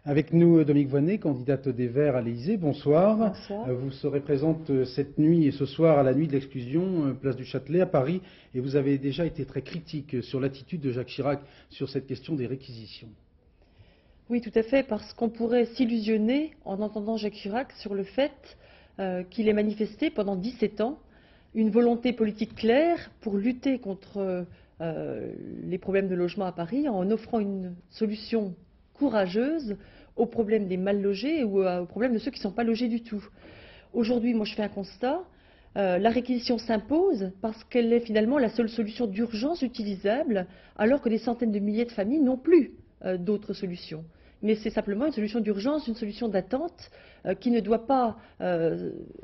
Avec nous, Dominique Voynet, candidate des Verts à l'Élysée. Bonsoir. Bonsoir. Vous serez présente cette nuit et ce soir à la nuit de l'exclusion, place du Châtelet à Paris. Et vous avez déjà été très critique sur l'attitude de Jacques Chirac sur cette question des réquisitions. Oui, tout à fait, parce qu'on pourrait s'illusionner en entendant Jacques Chirac sur le fait qu'il ait manifesté pendant 17 ans une volonté politique claire pour lutter contre les problèmes de logement à Paris en offrant une solution courageuse aux problèmes des mal logés ou aux problèmes de ceux qui ne sont pas logés du tout. Aujourd'hui, moi je fais un constat, la réquisition s'impose parce qu'elle est finalement la seule solution d'urgence utilisable alors que des centaines de milliers de familles n'ont plus d'autres solutions. Mais c'est simplement une solution d'urgence, une solution d'attente qui ne doit pas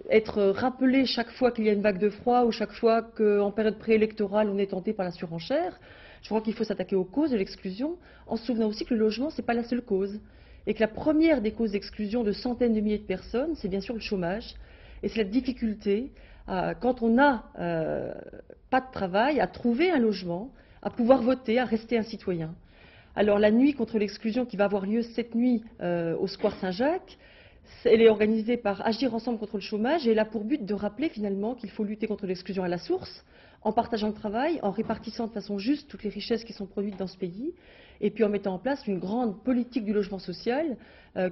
être rappelée chaque fois qu'il y a une vague de froid ou chaque fois qu'en période préélectorale on est tenté par la surenchère. Je crois qu'il faut s'attaquer aux causes de l'exclusion en se souvenant aussi que le logement, ce n'est pas la seule cause. Et que la première des causes d'exclusion de centaines de milliers de personnes, c'est bien sûr le chômage. Et c'est la difficulté, quand on n'a pas de travail, à trouver un logement, à pouvoir voter, à rester un citoyen. Alors la nuit contre l'exclusion qui va avoir lieu cette nuit au Square Saint-Jacques, elle est organisée par Agir ensemble contre le chômage et elle a pour but de rappeler finalement qu'il faut lutter contre l'exclusion à la source, en partageant le travail, en répartissant de façon juste toutes les richesses qui sont produites dans ce pays, et puis en mettant en place une grande politique du logement social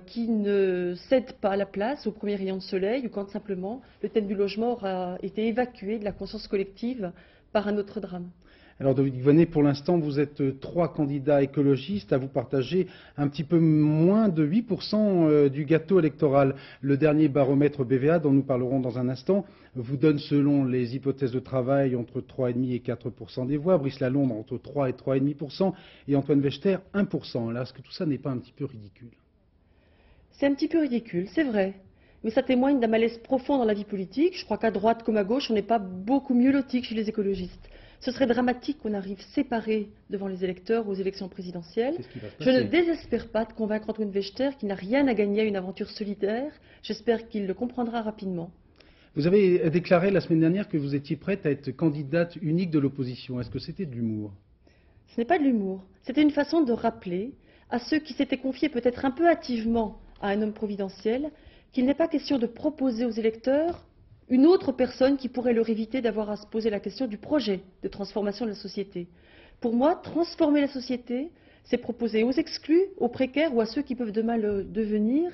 qui ne cède pas à la place aux premiers rayons de soleil ou quand simplement le thème du logement aura été évacué de la conscience collective par un autre drame. Alors Dominique Voynet, pour l'instant, vous êtes 3 candidats écologistes à vous partager un petit peu moins de 8% du gâteau électoral. Le dernier baromètre BVA, dont nous parlerons dans un instant, vous donne selon les hypothèses de travail entre 3,5 et 4% des voix, Brice Lalonde entre 3 et 3,5% et Antoine Wechter 1%. Là, est-ce que tout ça n'est pas un petit peu ridicule? C'est un petit peu ridicule, c'est vrai. Mais ça témoigne d'un malaise profond dans la vie politique. Je crois qu'à droite comme à gauche, on n'est pas beaucoup mieux lotis que chez les écologistes. Ce serait dramatique qu'on arrive séparés devant les électeurs aux élections présidentielles. Je ne désespère pas de convaincre Antoine Wechter qui n'a rien à gagner à une aventure solitaire. J'espère qu'il le comprendra rapidement. Vous avez déclaré la semaine dernière que vous étiez prête à être candidate unique de l'opposition. Est-ce que c'était de l'humour? Ce n'est pas de l'humour. C'était une façon de rappeler à ceux qui s'étaient confiés peut-être un peu hâtivement à un homme providentiel qu'il n'est pas question de proposer aux électeurs une autre personne qui pourrait leur éviter d'avoir à se poser la question du projet de transformation de la société. Pour moi, transformer la société, c'est proposer aux exclus, aux précaires ou à ceux qui peuvent demain le devenir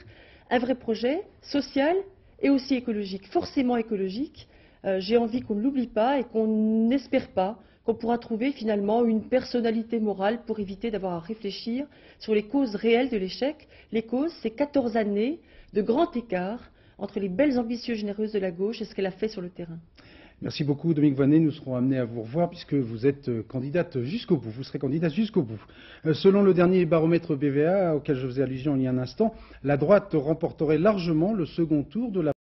un vrai projet social et aussi écologique, forcément écologique. J'ai envie qu'on ne l'oublie pas et qu'on n'espère pas qu'on pourra trouver finalement une personnalité morale pour éviter d'avoir à réfléchir sur les causes réelles de l'échec. Les causes, c'est 14 années de grand écart entre les belles ambitieuses généreuses de la gauche et ce qu'elle a fait sur le terrain. Merci beaucoup Dominique Voynet, nous serons amenés à vous revoir puisque vous êtes candidate jusqu'au bout, vous serez candidate jusqu'au bout. Selon le dernier baromètre BVA auquel je faisais allusion il y a un instant, la droite remporterait largement le second tour de la